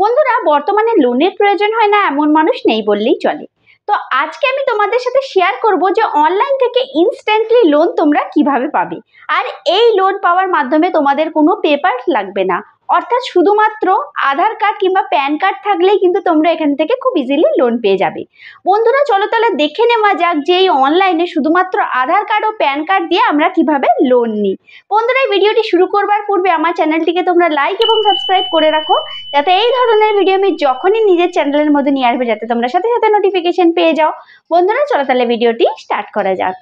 বন্ধুরা, বর্তমানে লোনের প্রয়োজন হয় না এমন মানুষ নেই বললেই চলে। তো আজকে আমি তোমাদের সাথে শেয়ার করব যে অনলাইন থেকে ইনস্ট্যান্টলি লোন তোমরা কিভাবে পাবে। আর এই লোন পাওয়ার মাধ্যমে তোমাদের কোনো পেপার লাগবে না, অর্থাৎ শুধুমাত্র আধার কার্ড কিংবা প্যান কার্ড থাকলেই কিন্তু তোমরা এখান থেকে খুব ইজিলি লোন পেয়ে যাবে। বন্ধুরা, চলো তাহলে দেখে নেওয়া যাক যে এই অনলাইনে শুধুমাত্র আধার কার্ড ও প্যান কার্ড দিয়ে আমরা কিভাবে লোন নিই। বন্ধুরা, এই ভিডিওটি শুরু করবার পূর্বে আমার চ্যানেলটিকে তোমরা লাইক এবং সাবস্ক্রাইব করে রাখো, যাতে এই ধরনের ভিডিও আমি যখনই নিজের চ্যানেলের মধ্যে নিয়ে আসবে যাতে তোমরা সাথে সাথে নোটিফিকেশন পেয়ে যাও। বন্ধুরা, চলো তাহলে ভিডিওটি স্টার্ট করা যাক।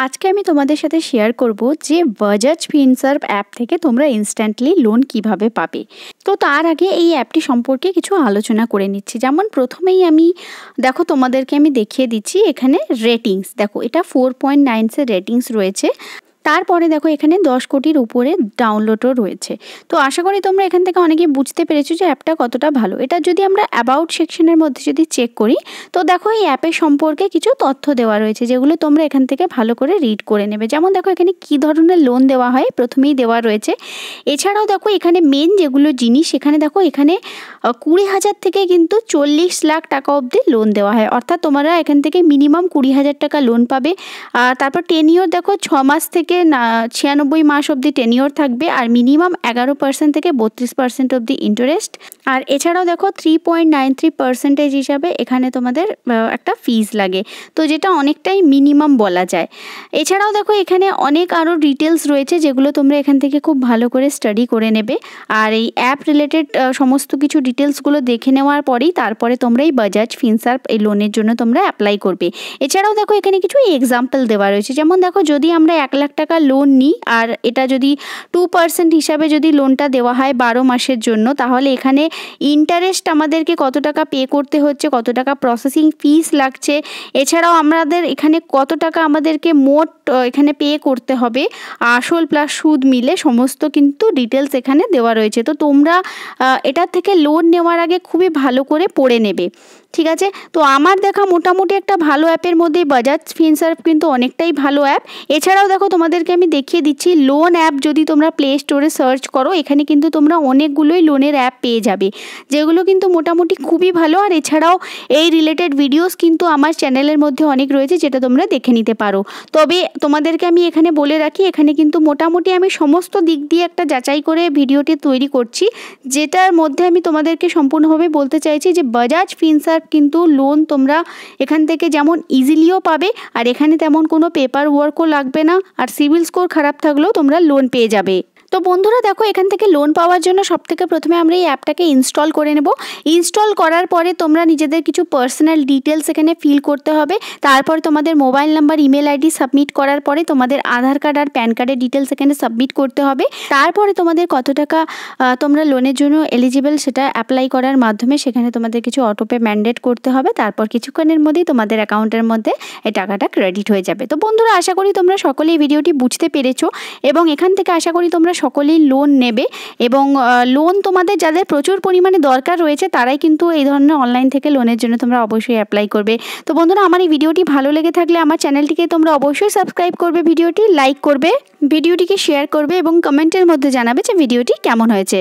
আজকে আমি তোমাদের সাথে শেয়ার করব যে বাজাজ ফিনসার্ভ অ্যাপ থেকে তোমরা ইনস্ট্যান্টলি লোন কিভাবে পাবে। তো তার আগে এই অ্যাপটি সম্পর্কে কিছু আলোচনা করে নিচ্ছি। যেমন প্রথমেই দেখো তোমাদেরকে আমি দেখিয়ে দিচ্ছি এখানে রেটিংস। দেখো এটা 4.9 রেটিংস রয়েছে। তারপরে দেখো এখানে 10 কোটির উপরে ডাউনলোডও রয়েছে। তো আশা করি তোমরা এখান থেকে অনেকেই বুঝতে পেরেছো যে অ্যাপটা কতটা ভালো। এটা যদি আমরা অ্যাবাউট সেকশনের মধ্যে যদি চেক করি, তো দেখো এই অ্যাপের সম্পর্কে কিছু তথ্য দেওয়া রয়েছে, যেগুলো তোমরা এখান থেকে ভালো করে রিড করে নেবে। যেমন দেখো এখানে কী ধরনের লোন দেওয়া হয় প্রথমেই দেওয়া রয়েছে। এছাড়াও দেখো এখানে মেন যেগুলো জিনিস, এখানে দেখো এখানে 20,000 থেকে কিন্তু 40 লাখ টাকা অবধি লোন দেওয়া হয়। অর্থাৎ তোমরা এখান থেকে মিনিমাম 20,000 টাকা লোন পাবে। আর তারপর টেনিওর দেখো 6 মাস থেকে 96 মাস অবধি টেনিওর থাকবে, আর মিনিমাম 11% থেকে 32% অবধি ইন্টারেস্ট। আর এছাড়াও দেখো 3.93% হিসাবে এখানে তোমাদের একটা ফিজ লাগে, তো যেটা অনেকটাই মিনিমাম বলা যায়। এছাড়াও দেখো এখানে অনেক আরও ডিটেলস রয়েছে, যেগুলো তোমরা এখান থেকে খুব ভালো করে স্টাডি করে নেবে। আর এই অ্যাপ রিলেটেড সমস্ত কিছু ডিটেলসগুলো দেখে নেওয়ার পরেই তারপরে তোমরা এই বাজাজ ফিনসার্ভ এই লোনের জন্য তোমরা অ্যাপ্লাই করবে। এছাড়াও দেখো এখানে কিছু এক্সাম্পল দেওয়া রয়েছে। যেমন দেখো যদি আমরা 1 লাখ টাকা লোন নিই আর এটা যদি 2% হিসাবে যদি লোনটা দেওয়া হয় 12 মাসের জন্য, তাহলে এখানে ইন্টারেস্ট আমাদেরকে কত টাকা পে করতে হচ্ছে, কত টাকা প্রসেসিং ফিস লাগছে, এছাড়াও আমাদের এখানে কত টাকা আমাদেরকে মোট এখানে পে করতে হবে, আসল প্লাস সুদ মিলে সমস্ত কিন্তু ডিটেলস এখানে দেওয়া রয়েছে। তো তোমরা এটার থেকে লোন নেওয়ার আগে খুবই ভালো করে পড়ে নেবে, ঠিক আছে। তো আমার দেখা মোটামুটি একটা ভালো অ্যাপের মধ্যে বাজাজ ফিনসার্ভ কিন্তু অনেকটাই ভালো অ্যাপ। এছাড়াও দেখো তোমাদেরকে আমি দেখিয়ে দিচ্ছি লোন অ্যাপ যদি তোমরা প্লে স্টোরে সার্চ করো, এখানে কিন্তু তোমরা অনেকগুলোই লোনের অ্যাপ পেয়ে যাবে, যেগুলো কিন্তু মোটামুটি খুবই ভালো। আর এছাড়াও এই রিলেটেড ভিডিওস কিন্তু আমার চ্যানেলের মধ্যে অনেক রয়েছে, যেটা তোমরা দেখে নিতে পারো। তবে তোমাদেরকে আমি এখানে বলে রাখি, এখানে কিন্তু মোটামুটি আমি সমস্ত দিক দিয়ে একটা যাচাই করে ভিডিওটি তৈরি করছি, যেটার মধ্যে আমি তোমাদেরকে সম্পূর্ণভাবে বলতে চাইছি যে বাজাজ ফিনসার্ভ কিন্তু লোন তোমরা এখান থেকে যেমন ইজিলিও পাবে, আর এখানে তেমন কোনো পেপার ওয়ার্কও লাগবে না, আর সিভিল স্কোর খারাপ থাকলেও তোমরা লোন পেয়ে যাবে। তো বন্ধুরা দেখো এখান থেকে লোন পাওয়ার জন্য সবথেকে প্রথমে আমরা এই অ্যাপটাকে ইনস্টল করে নেব। ইনস্টল করার পরে তোমরা নিজেদের কিছু পার্সোনাল ডিটেলস এখানে ফিল করতে হবে। তারপর তোমাদের mobile number, email ID submit করার পরে তোমাদের আধার কার্ড আর প্যান কার্ডের ডিটেলস এখানে সাবমিট করতে হবে। তারপরে তোমাদের কত টাকা তোমরা লোনের জন্য এলিজিবল সেটা অ্যাপ্লাই করার মাধ্যমে সেখানে তোমাদের কিছু অটোপে ম্যান্ডেট করতে হবে। তারপর কিছুক্ষণের মধ্যেই তোমাদের অ্যাকাউন্টের মধ্যে এই টাকাটা ক্রেডিট হয়ে যাবে। তো বন্ধুরা, আশা করি তোমরা সকলেই ভিডিওটি বুঝতে পেরেছো, এবং এখান থেকে আশা করি তোমরা সকলেই লোন নেবে। এবং লোন তোমাদের যাদের প্রচুর পরিমাণে দরকার রয়েছে তারাই কিন্তু এই ধরনের অনলাইন থেকে লোনের জন্য তোমরা অবশ্যই অ্যাপ্লাই করবে। তো বন্ধুরা, আমার এই ভিডিওটি ভালো লেগে থাকলে আমার চ্যানেলটিকে তোমরা অবশ্যই সাবস্ক্রাইব করবে, ভিডিওটি লাইক করবে, ভিডিওটিকে শেয়ার করবে এবং কমেন্টের মধ্যে জানাবে যে ভিডিওটি কেমন হয়েছে।